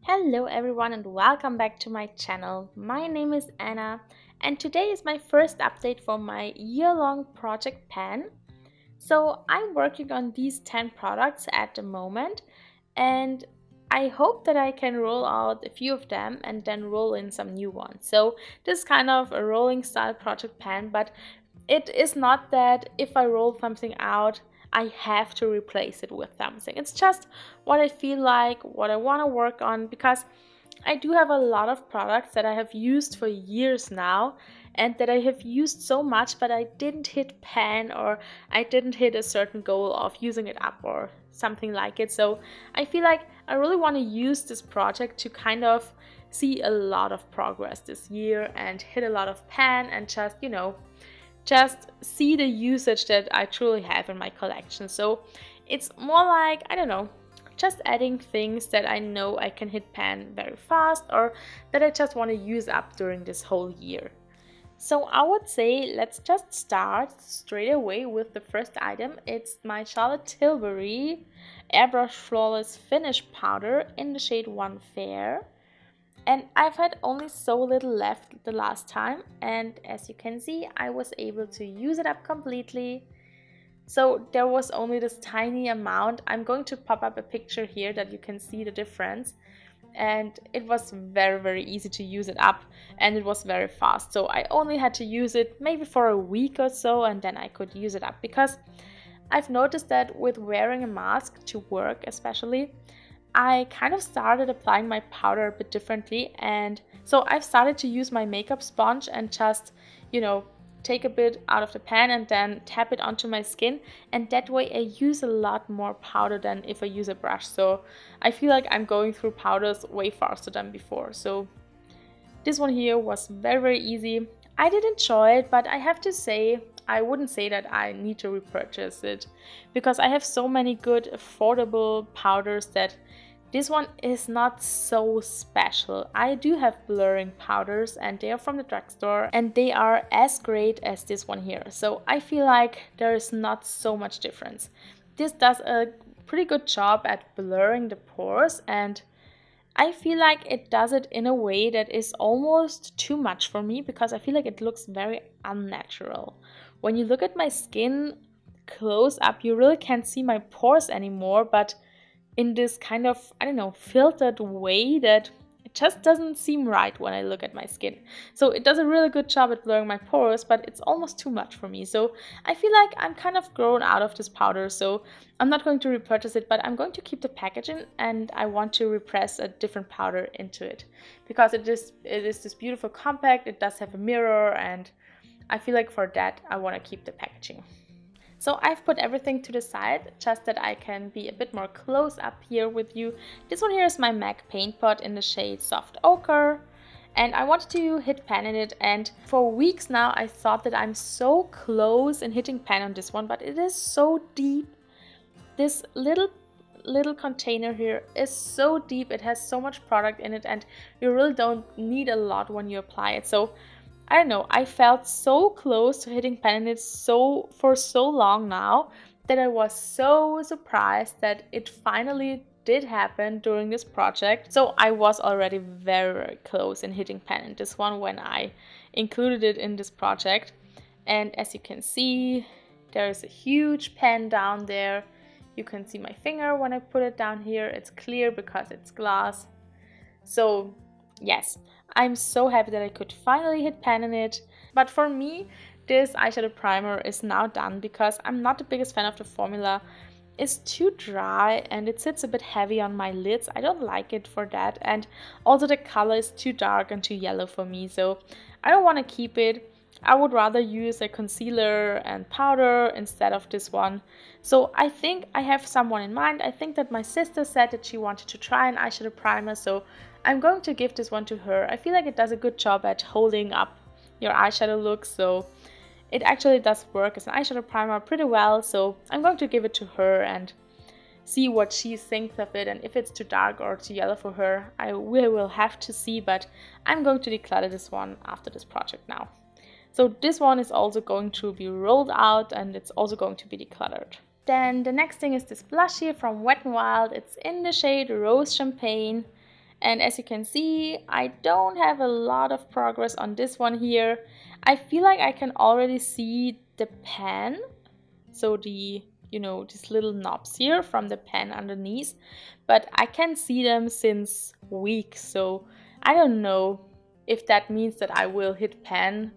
Hello everyone and welcome back to my channel. My name is Anna and today is my first update for my year-long project pan. So I'm working on these 10 products at the moment and I hope that I can roll out a few of them and then roll in some new ones. So this is kind of a rolling style project pan, but it is not that if I roll something out I have to replace it with something. It's just what I feel like, what I want to work on, because I do have a lot of products that I have used for years now and that I have used so much, but I didn't hit pan or I didn't hit a certain goal of using it up or something like it. So I feel like I really want to use this project to kind of see a lot of progress this year and hit a lot of pan and just see the usage that I truly have in my collection. So it's more like, I don't know, just adding things that I know I can hit pan very fast or that I just want to use up during this whole year. So I would say let's just start straight away with the first item. It's my Charlotte Tilbury Airbrush Flawless Finish Powder in the shade 1 Fair. And I've had only so little left the last time, and as you can see I was able to use it up completely. So there was only this tiny amount. I'm going to pop up a picture here that you can see the difference, and it was very easy to use it up and it was very fast. So I only had to use it maybe for a week or so and then I could use it up, because I've noticed that with wearing a mask to work especially, I kind of started applying my powder a bit differently, and so I've started to use my makeup sponge and just, take a bit out of the pan and then tap it onto my skin, and that way I use a lot more powder than if I use a brush. So I feel like I'm going through powders way faster than before. So this one here was very easy. I did enjoy it, but I have to say I wouldn't say that I need to repurchase it, because I have so many good affordable powders that this one is not so special. I do have blurring powders and they are from the drugstore and they are as great as this one here. So I feel like there is not so much difference. This does a pretty good job at blurring the pores, and I feel like it does it in a way that is almost too much for me, because I feel like it looks very unnatural. When you look at my skin close up, you really can't see my pores anymore, but in this kind of, I don't know, filtered way that it just doesn't seem right when I look at my skin. So it does a really good job at blurring my pores, but it's almost too much for me. So I feel like I'm kind of grown out of this powder, so I'm not going to repurchase it, but I'm going to keep the packaging and I want to repress a different powder into it, because it is this beautiful compact. It does have a mirror, and I feel like for that I want to keep the packaging. So I've put everything to the side just that I can be a bit more close up here with you. This one here is my MAC paint pot in the shade Soft Ochre, and I wanted to hit pan in it, and for weeks now I thought that I'm so close in hitting pan on this one, but it is so deep. This little container here is so deep, it has so much product in it, and you really don't need a lot when you apply it. So I don't know, I felt so close to hitting pan in it for so long now that I was so surprised that it finally did happen during this project. So I was already very close in hitting pan in this one when I included it in this project. And as you can see, there is a huge pan down there. You can see my finger when I put it down here. It's clear because it's glass. So yes, I'm so happy that I could finally hit pan in it. But for me, this eyeshadow primer is now done, because I'm not the biggest fan of the formula. It's too dry and it sits a bit heavy on my lids. I don't like it for that, and also the color is too dark and too yellow for me, so I don't want to keep it. I would rather use a concealer and powder instead of this one. So I think I have someone in mind. I think that my sister said that she wanted to try an eyeshadow primer, so I'm going to give this one to her. I feel like it does a good job at holding up your eyeshadow look, so it actually does work as an eyeshadow primer pretty well. So I'm going to give it to her and see what she thinks of it, and if it's too dark or too yellow for her, we will have to see, but I'm going to declutter this one after this project now. So this one is also going to be rolled out and it's also going to be decluttered. Then the next thing is this blush here from Wet n Wild. It's in the shade Rose Champagne. And as you can see, I don't have a lot of progress on this one here. I feel like I can already see the pen, so the, you know, these little knobs here from the pen underneath, but I can see them since weeks, so I don't know if that means that I will hit pan,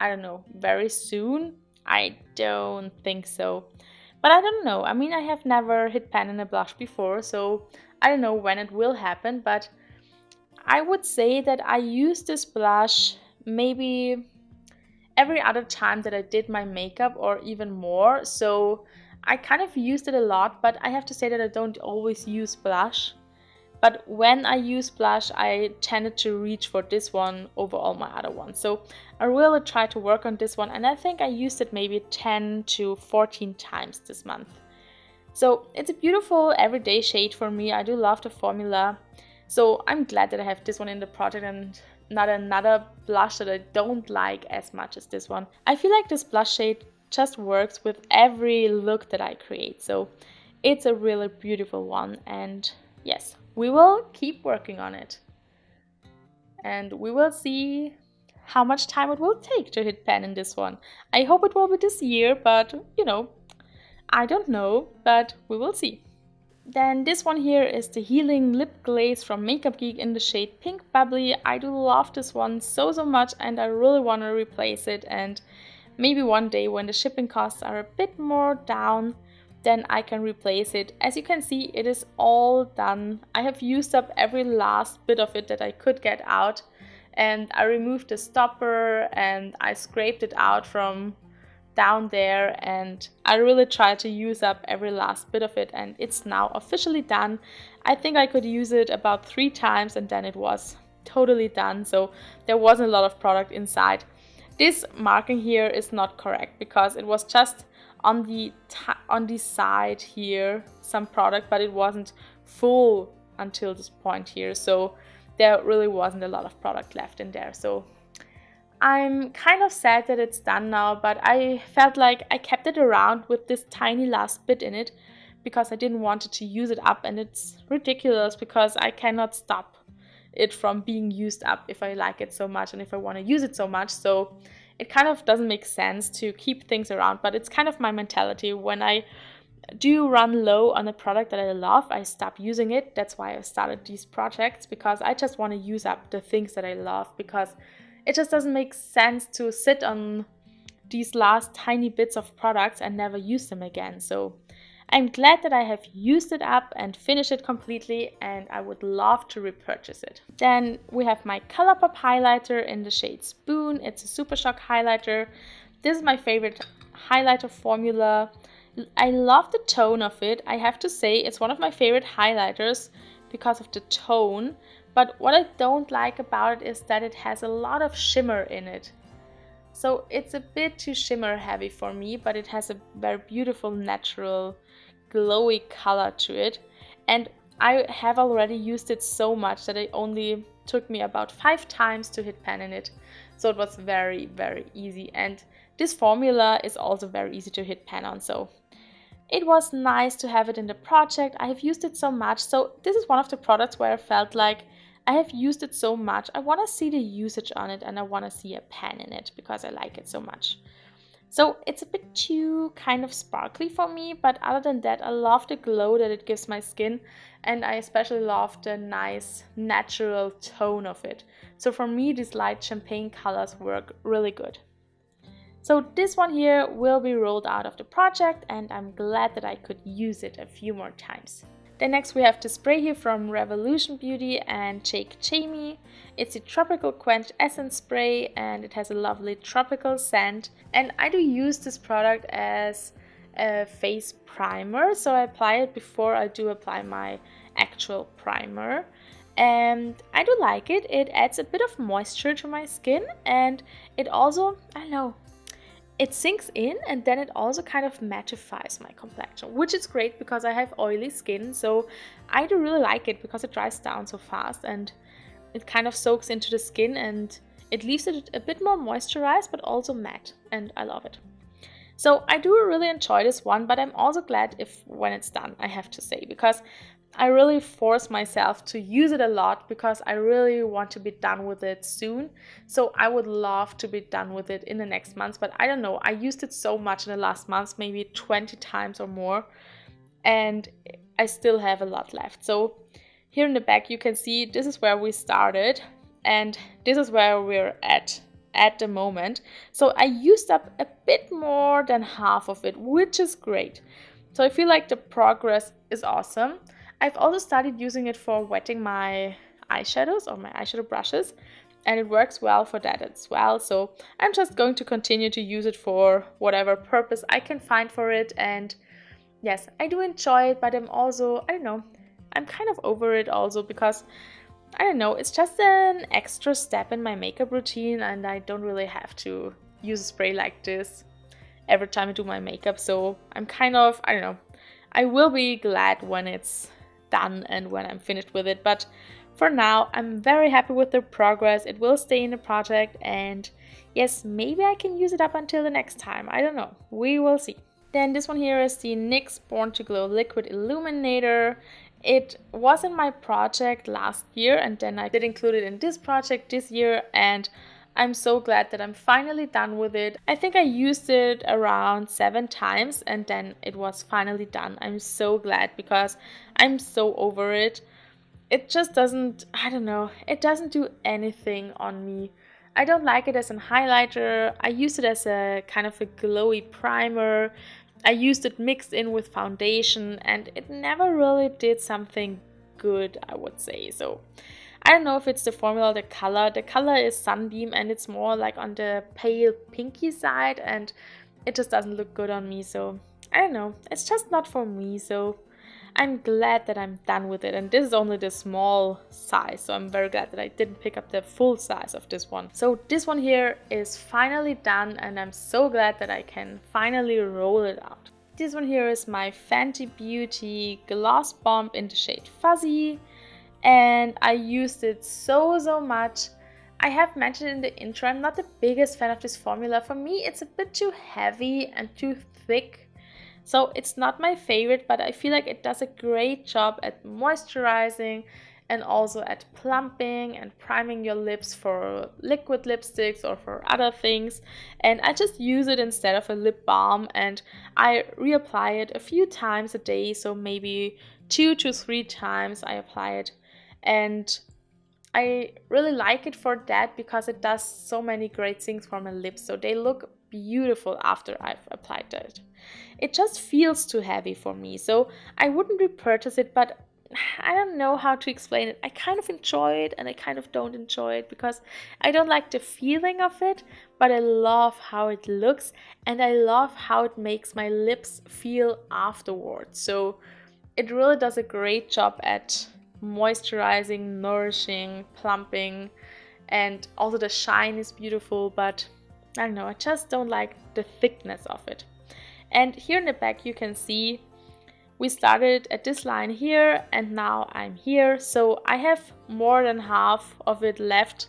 I don't know, very soon. I don't think so, but I don't know. I mean, I have never hit pan in a blush before, so I don't know when it will happen, but I would say that I use this blush maybe every other time that I did my makeup or even more. So I kind of used it a lot, but I have to say that I don't always use blush. But when I use blush, I tended to reach for this one over all my other ones. So I really tried to work on this one, and I think I used it maybe 10 to 14 times this month. So it's a beautiful everyday shade for me. I do love the formula. So I'm glad that I have this one in the project and not another blush that I don't like as much as this one. I feel like this blush shade just works with every look that I create. So it's a really beautiful one, and yes, we will keep working on it. And we will see how much time it will take to hit pan in this one. I hope it will be this year, but you know, I don't know, but we will see. Then this one here is the Healing Lip Glaze from Makeup Geek in the shade Pink Bubbly. I do love this one so much, and I really want to replace it, and maybe one day when the shipping costs are a bit more down, then I can replace it. As you can see, it is all done. I have used up every last bit of it that I could get out, and I removed the stopper and I scraped it out from down there, and I really tried to use up every last bit of it, and it's now officially done. I think I could use it about 3 times and then it was totally done, so there wasn't a lot of product inside. This marking here is not correct because it was just on the side here some product, but it wasn't full until this point here, so there really wasn't a lot of product left in there. So I'm kind of sad that it's done now, but I felt like I kept it around with this tiny last bit in it because I didn't want it to use it up, and it's ridiculous because I cannot stop it from being used up if I like it so much and if I want to use it so much. So it kind of doesn't make sense to keep things around, but it's kind of my mentality. When I do run low on a product that I love, I stop using it. That's why I started these projects, because I just want to use up the things that I love, because it just doesn't make sense to sit on these last tiny bits of products and never use them again. So I'm glad that I have used it up and finished it completely, and I would love to repurchase it. Then we have my Colourpop highlighter in the shade Spoon. It's a Super Shock highlighter. This is my favorite highlighter formula. I love the tone of it. I have to say it's one of my favorite highlighters because of the tone. But what I don't like about it is that it has a lot of shimmer in it. So it's a bit too shimmer heavy for me, but it has a very beautiful, natural, glowy color to it. And I have already used it so much that it only took me about 5 times to hit pan in it. So it was very, very easy. And this formula is also very easy to hit pan on. So it was nice to have it in the project. I have used it so much. So this is one of the products where I felt like I have used it so much. I want to see the usage on it, and I want to see a pan in it because I like it so much. So it's a bit too kind of sparkly for me, but other than that, I love the glow that it gives my skin, and I especially love the nice natural tone of it. So for me, these light champagne colors work really good. So this one here will be rolled out of the project, and I'm glad that I could use it a few more times. Then next we have the spray here from Revolution Beauty and Jake Jamie. It's a Tropical Quench Essence Spray, and it has a lovely tropical scent. And I do use this product as a face primer, so I apply it before I do apply my actual primer. And I do like it. It adds a bit of moisture to my skin, and it also, I don't know, it sinks in, and then it also kind of mattifies my complexion, which is great because I have oily skin. So I do really like it because it dries down so fast and it kind of soaks into the skin, and it leaves it a bit more moisturized but also matte, and I love it. So I do really enjoy this one, but I'm also glad when it's done, I have to say, because I really force myself to use it a lot because I really want to be done with it soon. So I would love to be done with it in the next months, but I don't know. I used it so much in the last months, maybe 20 times or more, and I still have a lot left. So here in the back you can see this is where we started and this is where we're at the moment. So I used up a bit more than half of it, which is great. So I feel like the progress is awesome. I've also started using it for wetting my eyeshadows or my eyeshadow brushes, and it works well for that as well. So I'm just going to continue to use it for whatever purpose I can find for it. And yes, I do enjoy it, but I'm also, I don't know, I'm kind of over it also because, I don't know, it's just an extra step in my makeup routine and I don't really have to use a spray like this every time I do my makeup. So I'm kind of, I don't know, I will be glad when it's done and when I'm finished with it. But for now, I'm very happy with the progress. It will stay in the project and yes, maybe I can use it up until the next time. I don't know. We will see. Then this one here is the NYX Born to Glow Liquid Illuminator. It was in my project last year and then I did include it in this project this year, and I'm so glad that I'm finally done with it. I think I used it around 7 times and then it was finally done. I'm so glad because I'm so over it. It just doesn't, I don't know, it doesn't do anything on me. I don't like it as a highlighter. I use it as a kind of a glowy primer. I used it mixed in with foundation and it never really did something good, I would say. So I don't know if it's the formula or the color. The color is Sunbeam and it's more like on the pale pinky side and it just doesn't look good on me. So I don't know, it's just not for me. So I'm glad that I'm done with it, and this is only the small size, so I'm very glad that I didn't pick up the full size of this one. So this one here is finally done and I'm so glad that I can finally roll it out. This one here is my Fenty Beauty Gloss Bomb in the shade Fuzzy, and I used it so much. I have mentioned in the intro, I'm not the biggest fan of this formula. For me, it's a bit too heavy and too thick. So it's not my favorite, but I feel like it does a great job at moisturizing and also at plumping and priming your lips for liquid lipsticks or for other things. And I just use it instead of a lip balm and I reapply it a few times a day. So maybe 2 to 3 times I apply it. And I really like it for that because it does so many great things for my lips. So they look beautiful after I've applied it. It just feels too heavy for me, so I wouldn't repurchase it, but I don't know how to explain it. I kind of enjoy it and I kind of don't enjoy it because I don't like the feeling of it, but I love how it looks and I love how it makes my lips feel afterwards. So it really does a great job at moisturizing, nourishing, plumping, and also the shine is beautiful, but I don't know, I just don't like the thickness of it. And here in the back you can see we started at this line here and now I'm here. So I have more than half of it left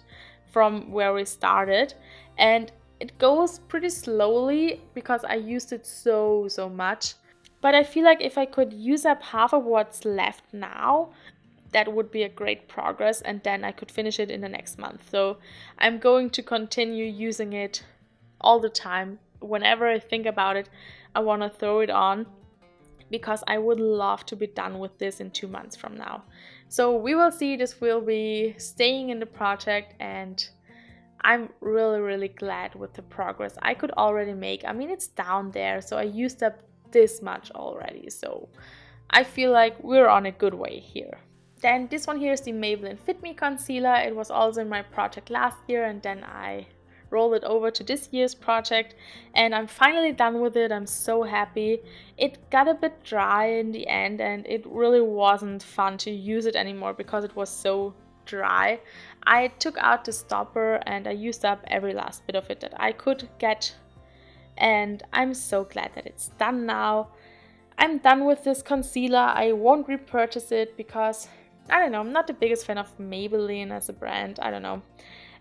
from where we started. And it goes pretty slowly because I used it so much. But I feel like if I could use up half of what's left now, that would be a great progress and then I could finish it in the next month. So I'm going to continue using it all the time. Whenever I think about it, I want to throw it on because I would love to be done with this in 2 months from now. So we will see. This will be staying in the project and I'm really glad with the progress I could already make. I mean, it's down there, so I used up this much already. So I feel like we're on a good way here. Then this one here is the Maybelline Fit Me Concealer. It was also in my project last year and then I rolled it over to this year's project and I'm finally done with it. I'm so happy. It got a bit dry in the end and it really wasn't fun to use it anymore because it was so dry. I took out the stopper and I used up every last bit of it that I could get, and I'm so glad that it's done now. I'm done with this concealer. I won't repurchase it because I don't know, I'm not the biggest fan of Maybelline as a brand. I don't know.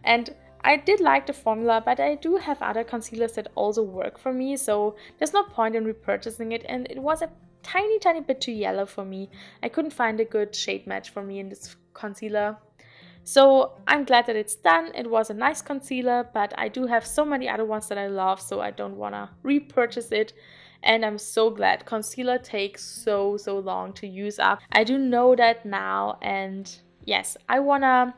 And I did like the formula, but I do have other concealers that also work for me, so there's no point in repurchasing it. And it was a tiny bit too yellow for me. I couldn't find a good shade match for me in this concealer. So I'm glad that it's done. It was a nice concealer, but I do have so many other ones that I love, so I don't want to repurchase it. And I'm so glad. Concealer takes so long to use up. I do know that now, and yes, I want to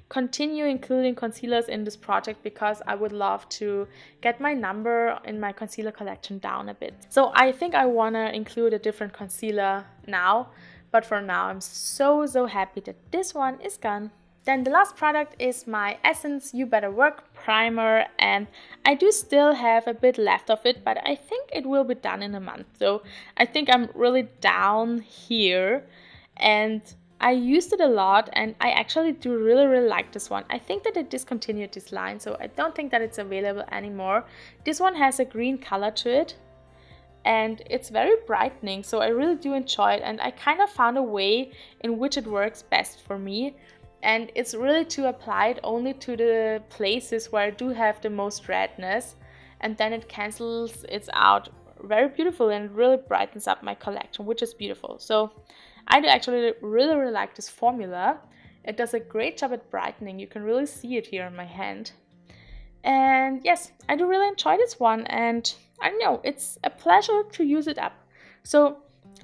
continue including concealers in this project because I would love to get my number in my concealer collection down a bit. So I think I want to include a different concealer now, but for now I'm so happy that this one is gone. Then the last product is my Essence You Better Work primer, and I do still have a bit left of it, but I think it will be done in a month. So I think I'm really down here, and I used it a lot, and I actually do really like this one. I think that they discontinued this line, so I don't think that it's available anymore. This one has a green color to it, and it's very brightening, so I really do enjoy it, and I kind of found a way in which it works best for me. And it's really to apply it only to the places where I do have the most redness, and then it cancels it out very beautiful and really brightens up my collection, which is beautiful. So I do actually really like this formula. It does a great job at brightening. You can really see it here on my hand. And yes, I do really enjoy this one, and I know it's a pleasure to use it up. So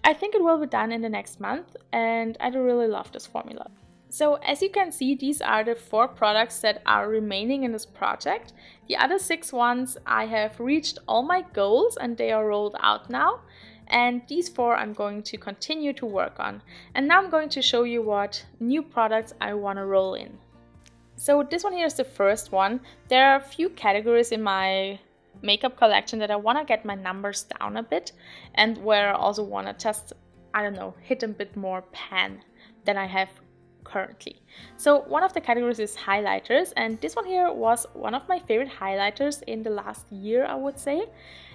I think it will be done in the next month, and I do really love this formula. So as you can see, these are the 4 products that are remaining in this project. The other 6 ones, I have reached all my goals and they are rolled out now. And these 4 I'm going to continue to work on. And now I'm going to show you what new products I want to roll in. So this one here is the first one. There are a few categories in my makeup collection that I want to get my numbers down a bit, and where I also want to just, I don't know, hit a bit more pan than I have currently. So one of the categories is highlighters, and this one here was one of my favorite highlighters in the last year, I would say.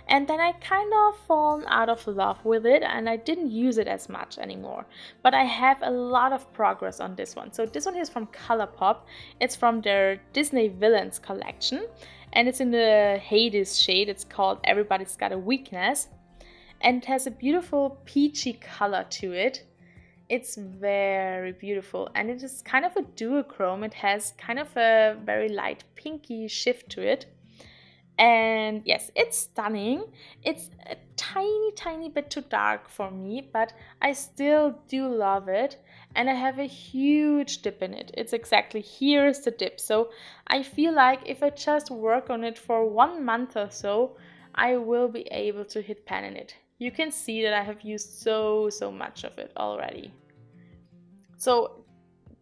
And then I kind of fallen out of love with it, and I didn't use it as much anymore. But I have a lot of progress on this one. So this one is from Colourpop. It's from their Disney Villains collection, and it's in the Hades shade. It's called Everybody's Got a Weakness, and it has a beautiful peachy color to it. It's very beautiful, and it is kind of a duochrome. It has kind of a very light pinky shift to it. And yes, it's stunning. It's a tiny bit too dark for me, but I still do love it. And I have a huge dip in it. It's exactly here is the dip. So I feel like if I just work on it for 1 month or so, I will be able to hit pan in it. You can see that I have used so much of it already. So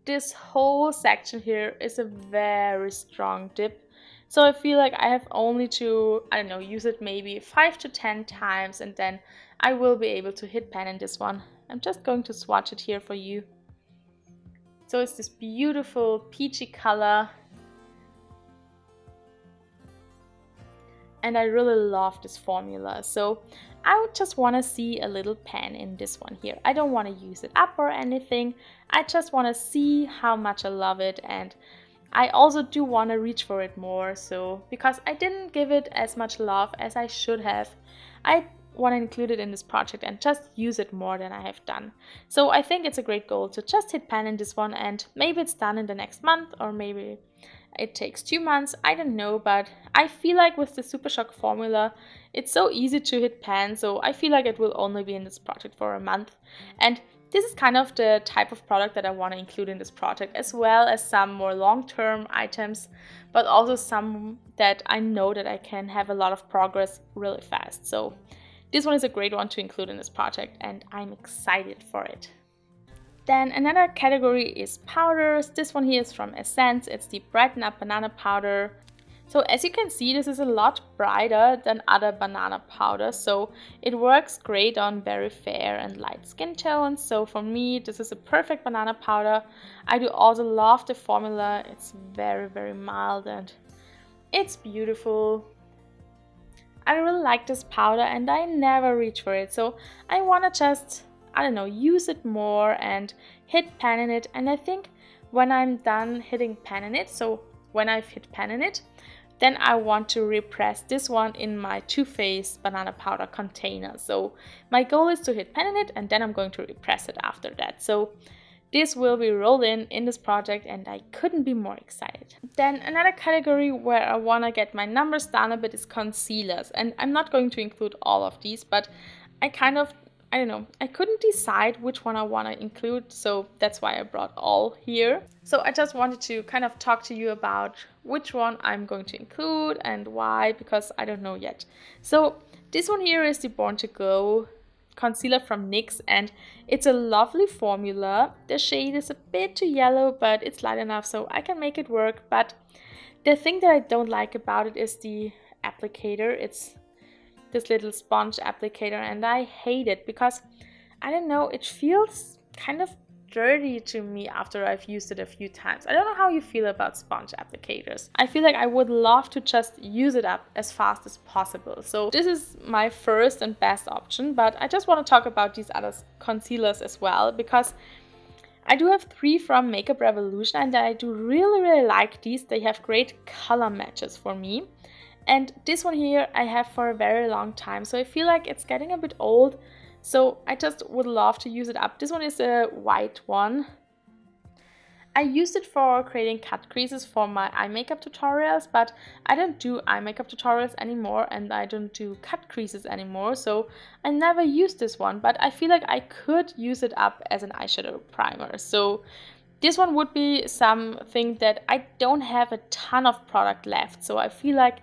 this whole section here is a very strong dip. So I feel like I have only to, I don't know, use it maybe 5 to 10 times, and then I will be able to hit pan in this one. I'm just going to swatch it here for you. So it's this beautiful peachy color. And I really love this formula. So I would just want to see a little pan in this one here. I don't want to use it up or anything. I just want to see how much I love it, and I also do want to reach for it more. So because I didn't give it as much love as I should have, I want to include it in this project and just use it more than I have done. So I think it's a great goal to just hit pan in this one, and maybe it's done in the next month, or maybe it takes 2 months, I don't know, but I feel like with the Super Shock formula, it's so easy to hit pan, so I feel like it will only be in this project for a month. And this is kind of the type of product that I want to include in this project, as well as some more long-term items, but also some that I know that I can have a lot of progress really fast. So this one is a great one to include in this project, and I'm excited for it. Then another category is powders. This one here is from Essence. It's the Brighten Up Banana Powder. So as you can see, this is a lot brighter than other banana powders. So it works great on very fair and light skin tones. So for me, this is a perfect banana powder. I do also love the formula. It's very mild and it's beautiful. I really like this powder and I never reach for it. So I want to just, I don't know, use it more and hit pan in it. And I think when I'm done hitting pan in it, so when I've hit pan in it, then I want to repress this one in my Too Faced banana powder container. So my goal is to hit pen in it, and then I'm going to repress it after that. So this will be rolled in this project, and I couldn't be more excited. Then another category where I want to get my numbers down a bit is concealers. And I'm not going to include all of these, but I don't know, I couldn't decide which one I want to include, so that's why I brought all here. So I just wanted to kind of talk to you about which one I'm going to include and why, because I don't know yet. So this one here is the Born to Glow concealer from NYX, and it's a lovely formula. The shade is a bit too yellow, but it's light enough so I can make it work. But the thing that I don't like about it is the applicator. It's this little sponge applicator, and I hate it because I don't know, it feels kind of dirty to me after I've used it a few times. I don't know how you feel about sponge applicators. I feel like I would love to just use it up as fast as possible. So this is my first and best option, but I just want to talk about these other concealers as well, because I do have 3 from Makeup Revolution, and I do really like these. They have great color matches for me. And this one here I have for a very long time, so I feel like it's getting a bit old. So I just would love to use it up. This one is a white one. I used it for creating cut creases for my eye makeup tutorials, but I don't do eye makeup tutorials anymore, and I don't do cut creases anymore, so I never used this one, but I feel like I could use it up as an eyeshadow primer. So this one would be something that I don't have a ton of product left, so I feel like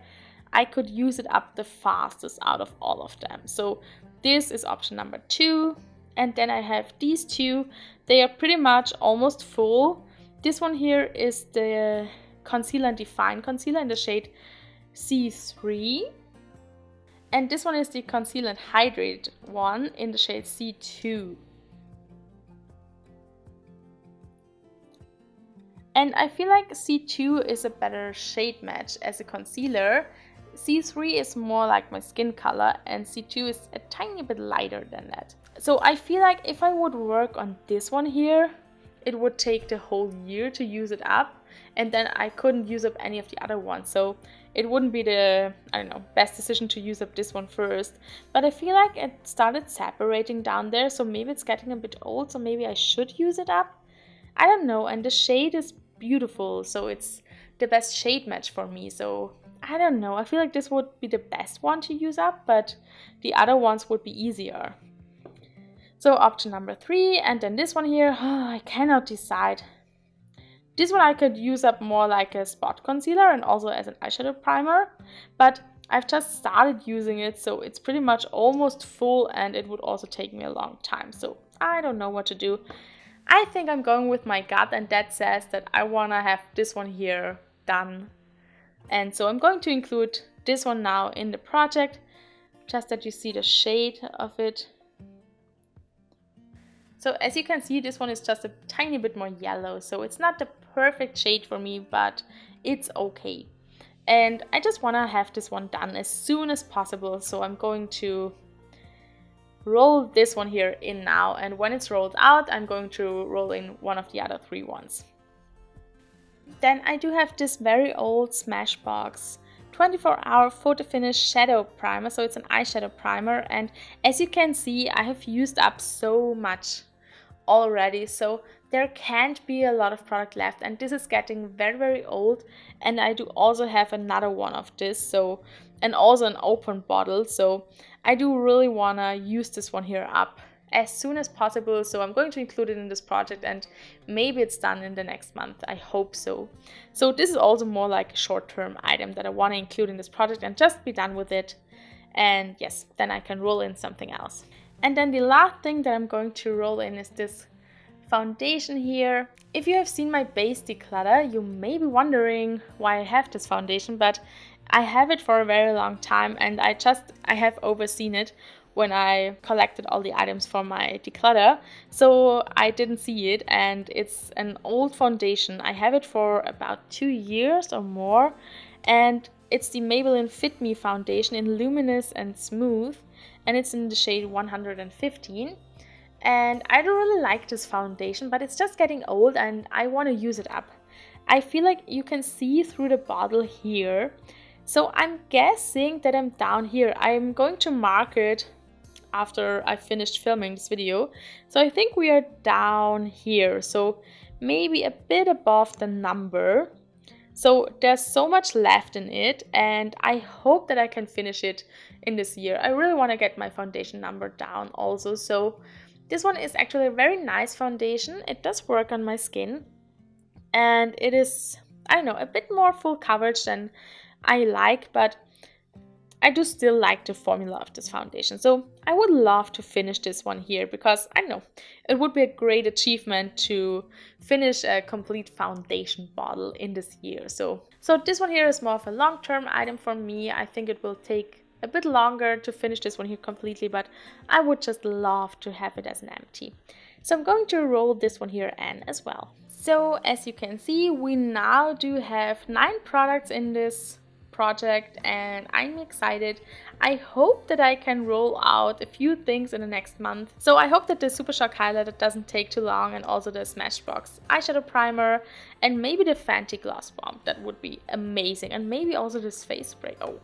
I could use it up the fastest out of all of them. So this is option number 2. And then I have these 2. They are pretty much almost full. This one here is the Concealer and Define Concealer in the shade C3. And this one is the Conceal and Hydrate one in the shade C2. And I feel like C2 is a better shade match as a concealer. C3 is more like my skin color, and C2 is a tiny bit lighter than that. So I feel like if I would work on this one here, it would take the whole year to use it up, and then I couldn't use up any of the other ones. So it wouldn't be the, I don't know, best decision to use up this one first. But I feel like it started separating down there, so maybe it's getting a bit old, so maybe I should use it up. I don't know, and the shade is beautiful, so it's the best shade match for me. So I don't know, I feel like this would be the best one to use up, but the other ones would be easier. So option number 3, and then this one here, I cannot decide. This one I could use up more like a spot concealer and also as an eyeshadow primer, but I've just started using it, so it's pretty much almost full, and it would also take me a long time. So I don't know what to do. I think I'm going with my gut, and that says that I want to have this one here done. And so I'm going to include this one now in the project, just that you see the shade of it. So as you can see, this one is just a tiny bit more yellow, so it's not the perfect shade for me, but it's okay. And I just want to have this one done as soon as possible, so I'm going to roll this one here in now, and when it's rolled out, I'm going to roll in one of the other 3 ones. Then I do have this very old Smashbox 24-hour photo finish shadow primer. So it's an eyeshadow primer, and as you can see, I have used up so much already, so there can't be a lot of product left, and this is getting very old. And I do also have another one of this, so, and also an open bottle, so I do really want to use this one here up as soon as possible. So I'm going to include it in this project, and maybe it's done in the next month. I hope so. So this is also more like a short-term item that I want to include in this project and just be done with it. And yes, then I can roll in something else. And then the last thing that I'm going to roll in is this foundation here. If you have seen my base declutter, you may be wondering why I have this foundation, but I have it for a very long time, and I have overseen it when I collected all the items for my declutter, so I didn't see it, and it's an old foundation. I have it for about 2 years or more, and it's the Maybelline Fit Me foundation in Luminous and Smooth, and it's in the shade 115. And I don't really like this foundation, but it's just getting old and I want to use it up. I feel like you can see through the bottle here So I'm guessing that I'm down here. I'm going to mark it after I finished filming this video. So I think we are down here. So maybe a bit above the number. So there's so much left in it, and I hope that I can finish it in this year. I really want to get my foundation number down also. So this one is actually a very nice foundation. It does work on my skin, and it is, I don't know, a bit more full coverage than I like, but I do still like the formula of this foundation. So I would love to finish this one here because I know it would be a great achievement to finish a complete foundation bottle in this year. So this one here is more of a long-term item for me. I think it will take a bit longer to finish this one here completely, but I would just love to have it as an empty. So I'm going to roll this one here in as well. So as you can see, we now do have 9 products in this project, and I'm excited. I hope that I can roll out a few things in the next month. So I hope that the Super Shock highlighter doesn't take too long, and also the Smashbox eyeshadow primer, and maybe the Fenty gloss bomb. That would be amazing. And maybe also this face spray. Oh,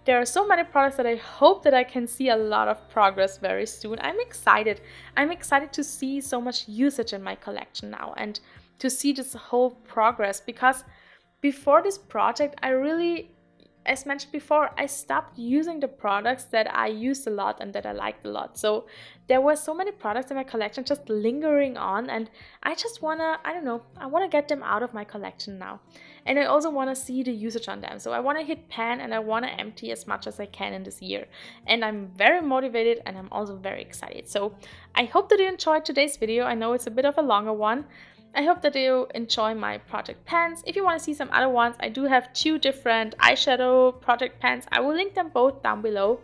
there are so many products that I hope that I can see a lot of progress very soon. I'm excited. I'm excited to see so much usage in my collection now and to see this whole progress, because before this project, I really, as mentioned before, I stopped using the products that I used a lot and that I liked a lot. So there were so many products in my collection just lingering on, and I just wanna, I don't know, I wanna get them out of my collection now. And I also wanna see the usage on them. So I wanna hit pan and I wanna empty as much as I can in this year. And I'm very motivated, and I'm also very excited. So I hope that you enjoyed today's video. I know it's a bit of a longer one. I hope that you enjoy my project pans. If you want to see some other ones, I do have 2 different eyeshadow project pans. I will link them both down below,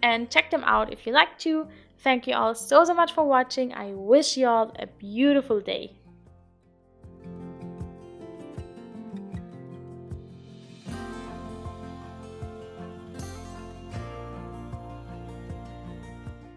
and check them out if you like to. Thank you all so much for watching. I wish you all a beautiful day.